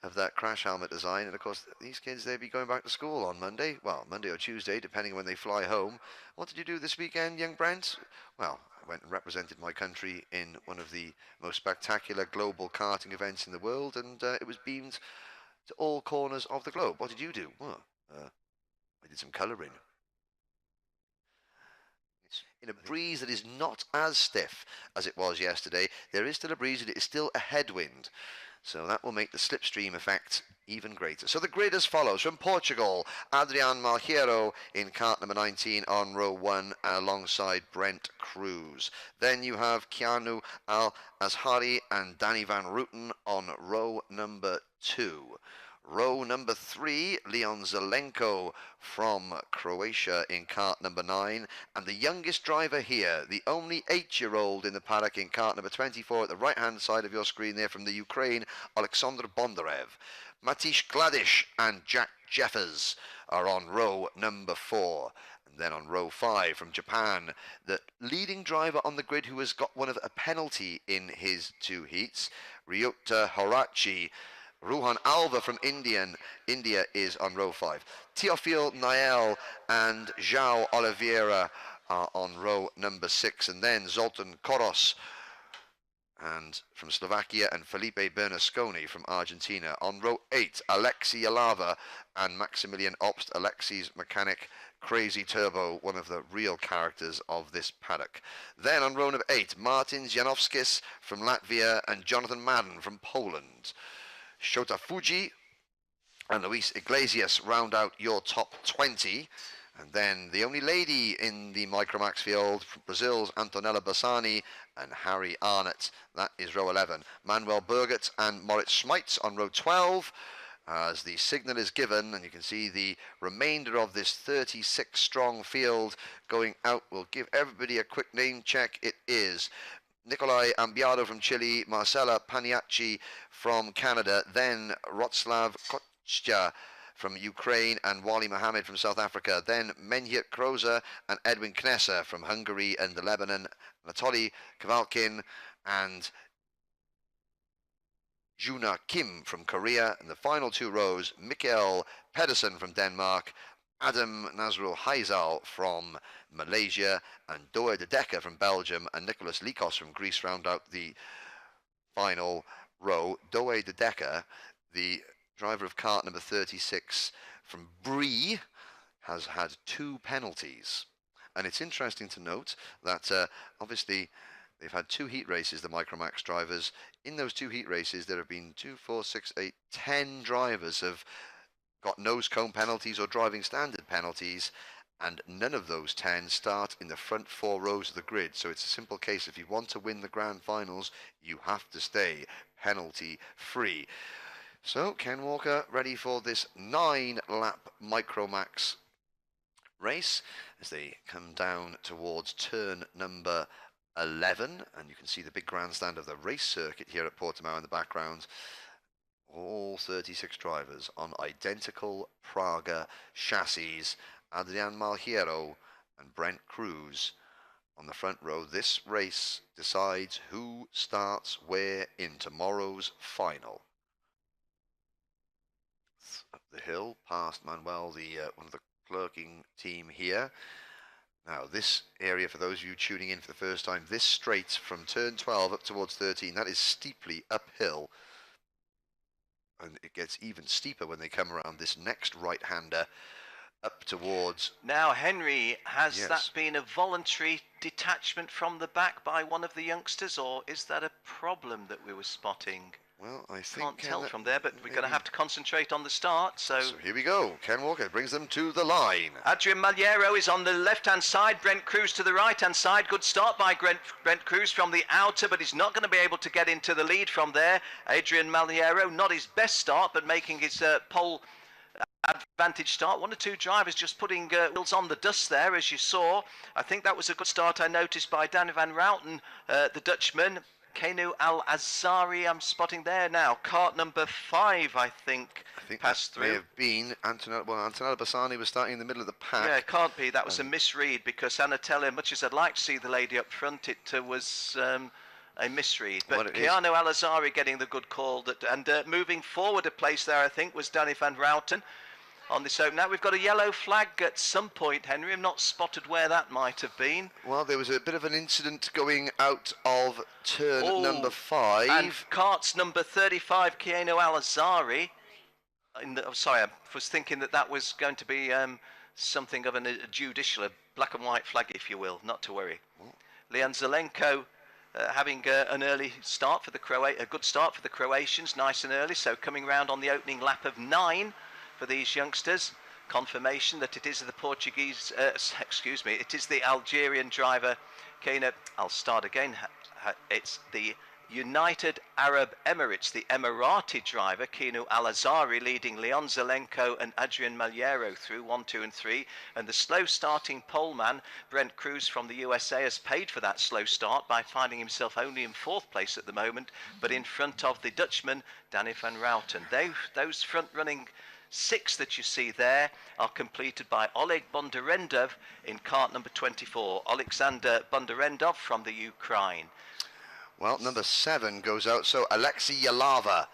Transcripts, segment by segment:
of that crash helmet design. And of course, these kids, they'll be going back to school on Monday. Well, Monday or Tuesday, depending on when they fly home. What did you do this weekend, young Brent? Well, I went and represented my country in one of the most spectacular global karting events in the world, and it was beamed to all corners of the globe. What did you do? Well, I did some colouring. In a breeze that is not as stiff as it was yesterday, there is still a breeze, and it is still a headwind. So that will make the slipstream effect even greater. So the grid as follows. From Portugal, Adrian Malheiro in kart number 19 on row 1 alongside Brent Cruz. Then you have Keanu Al-Azhari and Danny Van Rooten on row number 2. Row number 3, Leon Zelenko from Croatia in kart number 9. And the youngest driver here, the only 8-year-old in the paddock in kart number 24 at the right-hand side of your screen there from the Ukraine, Alexander Bondarev. Matish Gladish and Jack Jeffers are on row number 4. And then on row 5 from Japan, the leading driver on the grid who has got one of a penalty in his 2 heats, Ryota Horachi. Ruhan Alva from India is on row 5. Teofil Nael and João Oliveira are on row number 6. And then Zoltan Koros and from Slovakia and Felipe Bernasconi from Argentina. On row 8, Alexei Alava and Maximilian Obst, Alexei's mechanic, Crazy Turbo, one of the real characters of this paddock. Then on row number 8, Martin Janowskis from Latvia and Jonathan Madden from Poland. Shota Fuji and Luis Iglesias round out your top 20. And then the only lady in the MicroMax field, from Brazil's Antonella Bassani and Harry Arnott. That is row 11. Manuel Burgert and Moritz Schmeitz on row 12. As the signal is given, and you can see the remainder of this 36-strong field going out. We'll give everybody a quick name check. It is Nikolai Ambiado from Chile, Marcela Paniacci from Canada, then Wroclaw Kochia from Ukraine and Wally Mohammed from South Africa, then Menhir Kroza and Edwin Knesser from Hungary and Lebanon, Anatoly Kavalkin and Juna Kim from Korea, and the final 2 rows, Mikael Pedersen from Denmark, Adam Nazrul Haizal from Malaysia, and Doe de Decker from Belgium, and Nicholas Likos from Greece round out the final row. Doe de Decker, the driver of kart number 36 from Brie, has had 2 penalties. And it's interesting to note that obviously they've had 2 heat races, the MicroMax drivers. In those 2 heat races, there have been 2, 4, 6, 8, 10 drivers have got nose cone penalties or driving standard penalties, and none of those 10 start in the front 4 rows of the grid. So it's a simple case. If you want to win the grand finals, you have to stay penalty free. So Ken Walker ready for this 9-lap MicroMax race as they come down towards turn number 11, and you can see the big grandstand of the race circuit here at Portimao in the background. All 36 drivers on identical Praga chassis. Adrian Malheiro and Brent Cruz on the front row. This race decides who starts where in tomorrow's final. Up the hill past Manuel, one of the clerking team here. Now this area, for those of you tuning in for the first time, this straight from turn 12 up towards 13, that is steeply uphill. And it gets even steeper when they come around this next right-hander up towards... Now, Henry, has that been a voluntary detachment from the back by one of the youngsters, or is that a problem that we were spotting? Well, I think... Can't tell from there, but we're going to have to concentrate on the start, so here we go. Ken Walker brings them to the line. Adrian Malheiro is on the left-hand side, Brent Cruz to the right-hand side. Good start by Brent Cruz from the outer, but he's not going to be able to get into the lead from there. Adrian Malheiro, not his best start, but making his pole advantage start. 1 or 2 drivers just putting wheels on the dust there, as you saw. I think that was a good start, I noticed, by Danny Van Rooten, the Dutchman. Keanu Al-Azhari, I'm spotting there now. Kart number 5, I think passed through. May have been Antonella Bassani was starting in the middle of the pack. Yeah, it can't be. That was a misread, because Anatolia, much as I'd like to see the lady up front, it was a misread. But It is. Keanu Al-Azhari getting the good call. And moving forward a place there, I think, was Danny van Routen on this open. Now we've got a yellow flag at some point, Henry. I've not spotted where that might have been. Well, there was a bit of an incident going out of turn number 5. And carts number 35, Keanu Al-Azhari. Sorry, I was thinking that was going to be something of a judicial, a black and white flag, if you will. Not to worry. Leon Zelenko having an early start for a good start for the Croatians, nice and early. So coming round on the opening lap of 9 for these youngsters. Confirmation that it is the Portuguese, it is the Algerian driver, Keanu. I'll start again. It's the United Arab Emirates, the Emirati driver, Keanu Al-Azhari, leading Leon Zelenko and Adrian Maliero through 1, 2 and 3. And the slow starting poleman, Brent Cruz from the USA, has paid for that slow start by finding himself only in 4th place at the moment, but in front of the Dutchman, Danny van Routen. Those front-running 6 that you see there are completed by Oleg Bondarendov in cart number 24. Alexander Bondarendov from the Ukraine. Well, number 7 goes out, so Alexei Yalava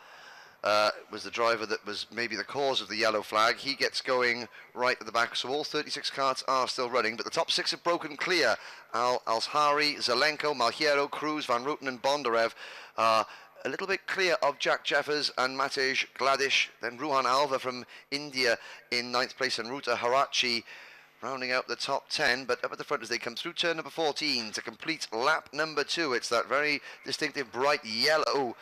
was the driver that was maybe the cause of the yellow flag. He gets going right at the back, so all 36 carts are still running, but the top 6 have broken clear. Al-Azhari, Zelenko, Malheiro, Cruz, Van Routen and Bondarev are a little bit clear of Jack Jeffers and Matej Gladish. Then Ruhan Alva from India in 9th place, and Ruta Harachi rounding out the top 10, but up at the front as they come through turn number 14 to complete lap number 2. It's that very distinctive bright yellow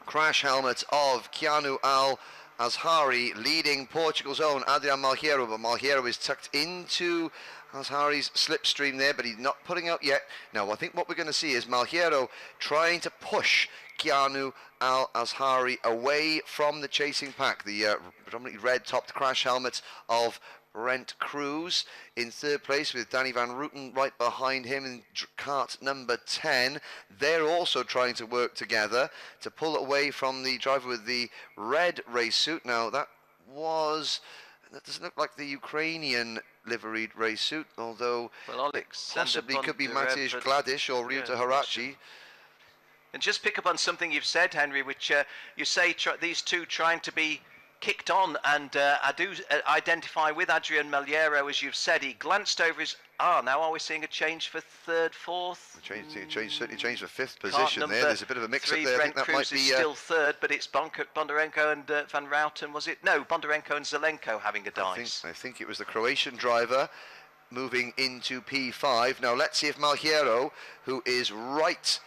crash helmet of Keanu Al-Azhari leading Portugal's own Adrian Malheiro, but Malheiro is tucked into Azhari's slipstream there, but he's not putting out yet. Now I think what we're going to see is Malheiro trying to push Keanu Al-Azhari away from the chasing pack. The predominantly red-topped crash helmet of Brent Cruz in 3rd place with Danny van Routen right behind him in cart number 10. They're also trying to work together to pull away from the driver with the red race suit. Now that doesn't look like the Ukrainian liveried race suit, although possibly could be Matej Gladish or Ryuta Harachi. And just pick up on something you've said, Henry, which you say these two trying to be kicked on, and I do identify with Adrian Maliero, as you've said. He glanced over his... now are we seeing a change for 3rd, 4th? Certainly changed for 5th position there. There's a bit of a mix-up there. Brent I think that Cruz might be... is still 3rd, but it's Bondarenko and Van Routen, was it? No, Bondarenko and Zelenko having a dice. I think it was the Croatian driver moving into P5. Now let's see if Malheiro, who is right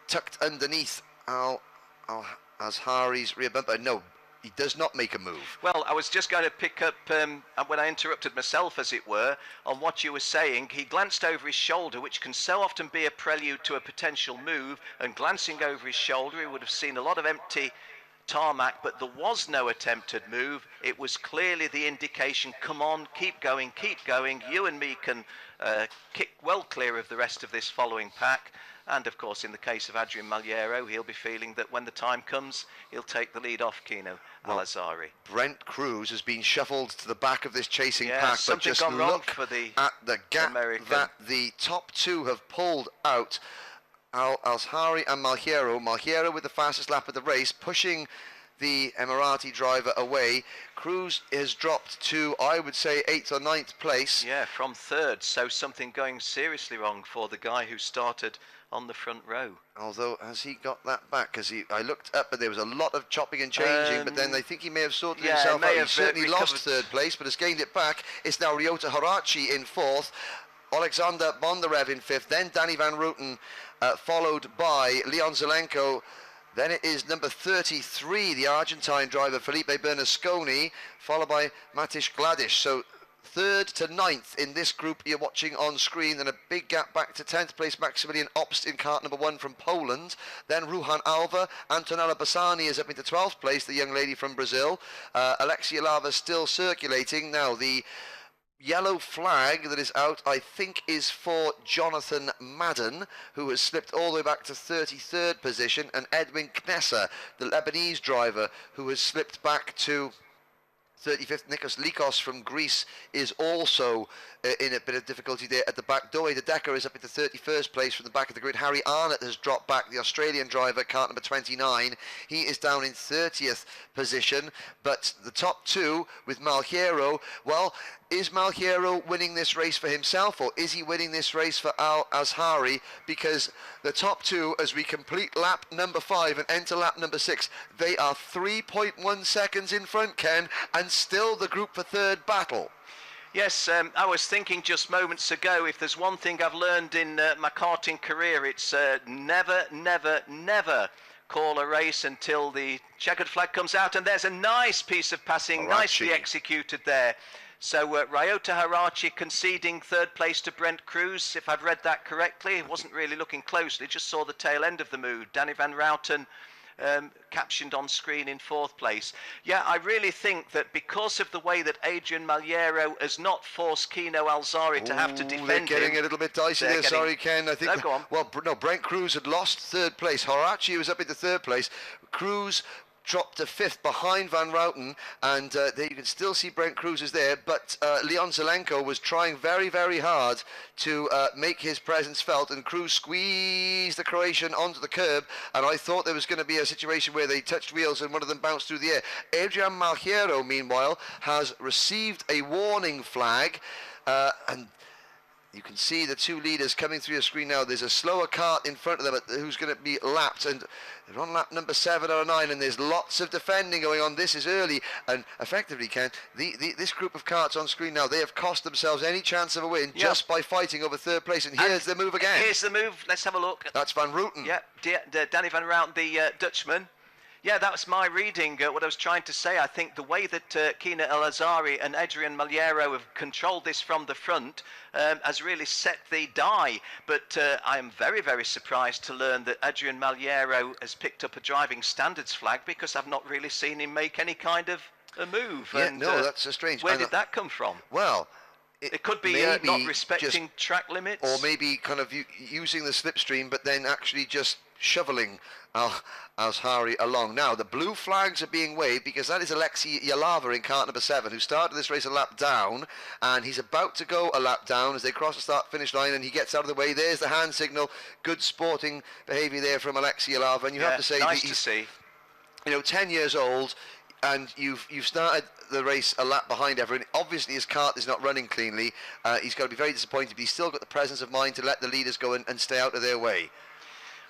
tucked underneath Al-Azhari's rear bumper... No, he does not make a move. Well, I was just going to pick up, when I interrupted myself, as it were, on what you were saying. He glanced over his shoulder, which can so often be a prelude to a potential move, and glancing over his shoulder, he would have seen a lot of empty tarmac, but there was no attempted move. It was clearly the indication, come on, keep going, you and me can kick well clear of the rest of this following pack. And of course, in the case of Adrian Maliero, he'll be feeling that when the time comes, he'll take the lead off Keanu Al-Azhari. Brent Cruz has been shuffled to the back of this chasing pack, but just gone wrong look for the at the gap American. that the top 2 have pulled out. Al-Azhari and Malheiro. Malheiro with the fastest lap of the race, pushing the Emirati driver away. Cruz has dropped to, I would say, 8th or 9th place. Yeah, from 3rd, so something going seriously wrong for the guy who started on the front row. Although, has he got that back? Because I looked up and there was a lot of chopping and changing, but then I think he may have sorted himself out. He certainly lost 3rd place, but has gained it back. It's now Ryota Harachi in 4th, Alexander Bondarev in 5th, then Danny van Routen, followed by Leon Zelenko. Then it is number 33, the Argentine driver Felipe Bernasconi, followed by Matej Gladish. So 3rd to 9th in this group you're watching on screen, and a big gap back to 10th place Maximilian Obst in cart number 1 from Poland. Then Ruhan Alva, Antonella Bassani is up into 12th place, the young lady from Brazil. Alexia Lava still circulating. Now the yellow flag that is out, I think, is for Jonathan Madden, who has slipped all the way back to 33rd position, and Edwin Knesser, the Lebanese driver, who has slipped back to 35th, Nikos Likos from Greece is also in a bit of difficulty there at the back. Doe de Decker is up into 31st place from the back of the grid. Harry Arnott has dropped back, the Australian driver, kart number 29. He is down in 30th position, but the top two with Malheiro, well, is Malheiro winning this race for himself, or is he winning this race for Al Azhari? Because the top two, as we complete lap number 5 and enter lap number 6, they are 3.1 seconds in front, Ken, and still the group for third battle. Yes, I was thinking just moments ago, if there's one thing I've learned in my karting career, it's never, never, never call a race until the checkered flag comes out. And there's a nice piece of passing, nicely executed there. So Ryota Harachi conceding third place to Brent Cruz, if I've read that correctly. Wasn't really looking closely, just saw the tail end of the move. Danny Van Routen captioned on screen in fourth place. Yeah, I really think that because of the way that Adrian Malheiro has not forced Kino Alzari to have to defend they're getting him, a little bit dicey there. Sorry, Ken. I think. No, go on. Well, no, Brent Cruz had lost third place. Harachi was up into third place. Cruz dropped to 5th behind Van Routen, and there you can still see Brent Cruz is there, but Leon Zelenko was trying very, very hard to make his presence felt, and Cruz squeezed the Croatian onto the curb, and I thought there was going to be a situation where they touched wheels and one of them bounced through the air. Adrian Malheiro, meanwhile, has received a warning flag, and you can see the two leaders coming through your screen now. There's a slower kart in front of them who's going to be lapped, and they're on lap number 7 or 9, and there's lots of defending going on. This is early, and effectively, Ken, this group of karts on screen now, they have cost themselves any chance of a win just by fighting over third place, and here's the move again. Here's the move, let's have a look. That's Van Routen. Yeah, Danny Van Routen, the Dutchman. Yeah, that was my reading, what I was trying to say. I think the way that Kina El Azhari and Adrian Malheiro have controlled this from the front has really set the die. But I am very, very surprised to learn that Adrian Malheiro has picked up a driving standards flag, because I've not really seen him make any kind of a move. Yeah, and, no, that's strange. Where did that come from? Well, it could be not respecting track limits. Or maybe kind of using the slipstream, but then actually just shoveling Azhari along. Now, the blue flags are being waved because that is Alexei Yalava in kart number 7, who started this race a lap down, and he's about to go a lap down as they cross the start-finish line, and he gets out of the way. There's the hand signal. Good sporting behaviour there from Alexei Yalava, and you have to say, nice to see. You know, 10 years old, and you've started the race a lap behind everyone. Obviously his kart is not running cleanly. He's got to be very disappointed, but he's still got the presence of mind to let the leaders go and stay out of their way.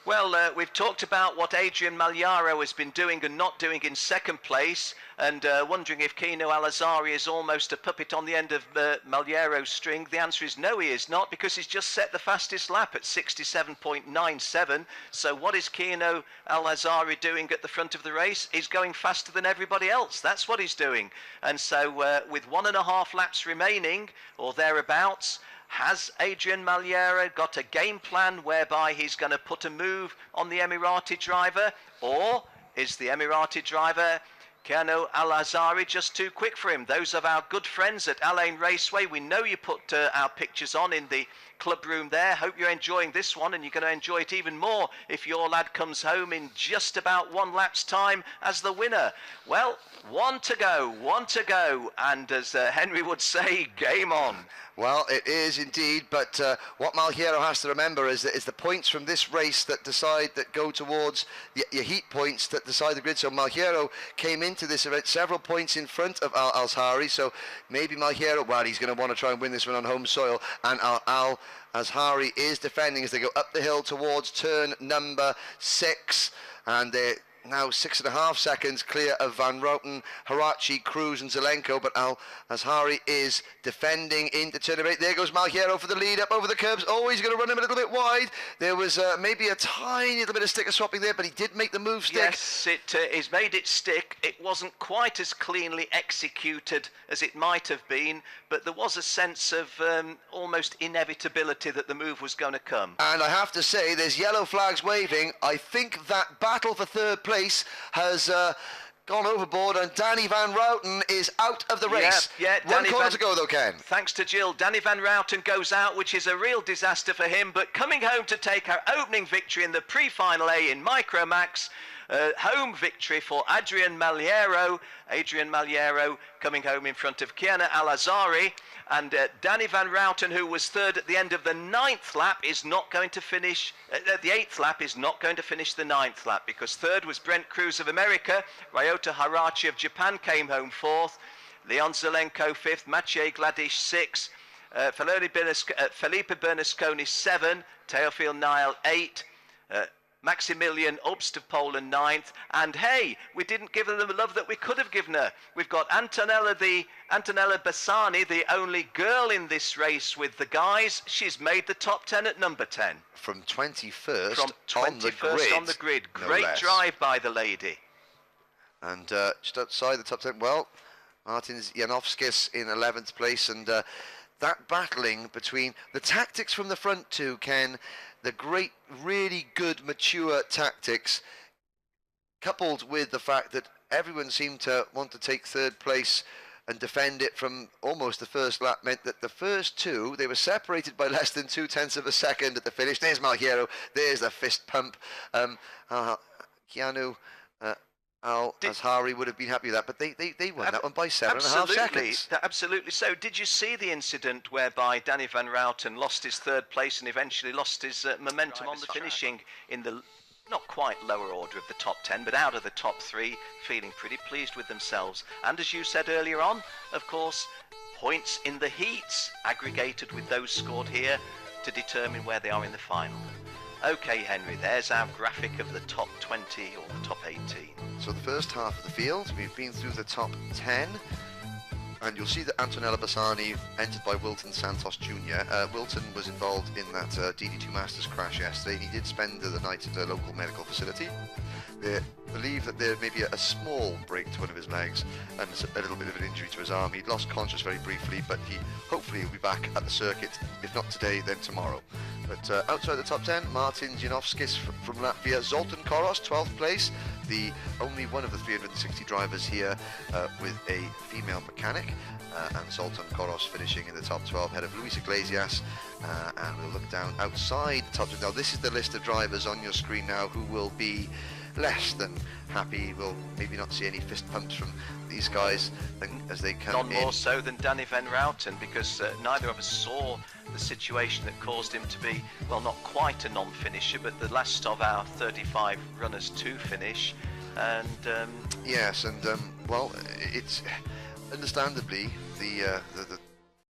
Well, we've talked about what Adrian Malheiro has been doing and not doing in second place, and wondering if Kino Alazari is almost a puppet on the end of Malheiro's string. The answer is no, he is not, because he's just set the fastest lap at 67.97. So what is Kino Alazari doing at the front of the race? He's going faster than everybody else. That's what he's doing. And so with 1.5 laps remaining, or thereabouts, has Adrian Malheiro got a game plan whereby he's going to put a move on the Emirati driver, or is the Emirati driver Kano Al-Azhari just too quick for him? Those of our good friends at Al Ain Raceway, we know you put our pictures on in the club room there. Hope you're enjoying this one, and you're going to enjoy it even more if your lad comes home in just about 1 lap's time as the winner. Well, one to go, and as Henry would say, game on. Well, it is indeed, but what Malheiro has to remember is that it's the points from this race that go towards your heat points that decide the grid. So Malheiro came into this event several points in front of Al-Azhari, so maybe Malheiro, well, he's going to want to try and win this one on home soil, and Al-Azhari is defending as they go up the hill towards turn number 6, and they're now 6.5 seconds clear of Van Routen, Harachi, Cruz and Zelenko, but Al-Azhari is defending into turn number 8. There goes Malheiro for the lead up over the curbs. Oh, he's going to run him a little bit wide. There was maybe a tiny little bit of sticker swapping there, but he did make the move stick. Yes, he's made it stick. It wasn't quite as cleanly executed as it might have been, but there was a sense of almost inevitability that the move was going to come. And I have to say, there's yellow flags waving. I think that battle for third place has gone overboard, and Danny Van Routen is out of the race. Yeah, One corner to go though, Ken. Thanks to Jill, Danny Van Routen goes out, which is a real disaster for him, but coming home to take our opening victory in the pre-final A in MicroMax, Home victory for Adrian Maliero. Adrian Maliero coming home in front of Kiana Al-Azari. And Danny Van Routen, who was third at the end of the 9th lap, is not going to finish, at the 8th lap, is not going to finish the 9th lap, because third was Brent Cruz of America. Ryota Harachi of Japan came home 4th. Leon Zelenko 5th. Maciej Gladish 6th. Felipe Bernasconi 7. Teofil Nile 8. Maximilian Obst of Poland 9th, and hey, we didn't give her the love that we could have given her. We've got Antonella Bassani, the only girl in this race with the guys. She's made the top 10 at number 10. From 21st, From 21st on the grid. No Great less. drive by the lady. And just outside the top 10, well, Martins Janowskis in 11th place, and that battling between the tactics from the front two, Ken, the great, really good, mature tactics, coupled with the fact that everyone seemed to want to take third place and defend it from almost the first lap, meant that the first two, they were separated by less than 0.2 of a second at the finish. There's Malhiero, there's the fist pump. Keanu Al-Azhari would have been happy with that, but they won that one by 7.5 seconds. Absolutely so. Did you see the incident whereby Danny Van Routen lost his third place and eventually lost his momentum on the finishing in the not quite lower order of the top 10, but out of the top 3, feeling pretty pleased with themselves. And as you said earlier on, of course, points in the heats aggregated with those scored here to determine where they are in the final. Okay, Henry, there's our graphic of the top 20 or the top 18. So the first half of the field, we've been through the top 10, and you'll see that Antonella Bassani entered by Wilton Santos Jr. Wilton was involved in that DD2 Masters crash yesterday, and he did spend the night at a local medical facility. They believe that there may be a small break to one of his legs and a little bit of an injury to his arm. He'd lost conscious very briefly, but he hopefully will be back at the circuit, if not today, then tomorrow. But outside the top 10, Martin Janowskis from Latvia, Zoltan Koros, 12th place, the only one of the 360 drivers here with a female mechanic, and Zoltan Koros finishing in the top 12 ahead of Luis Iglesias. And we'll look down outside the top 10. Now this is the list of drivers on your screen now who will be less than happy. We'll maybe not see any fist pumps from these guys as they come in. None more so than Danny Van Routen, because neither of us saw the situation that caused him to be, well, not quite a non-finisher, but the last of our 35 runners to finish. And yes, and well, it's understandably the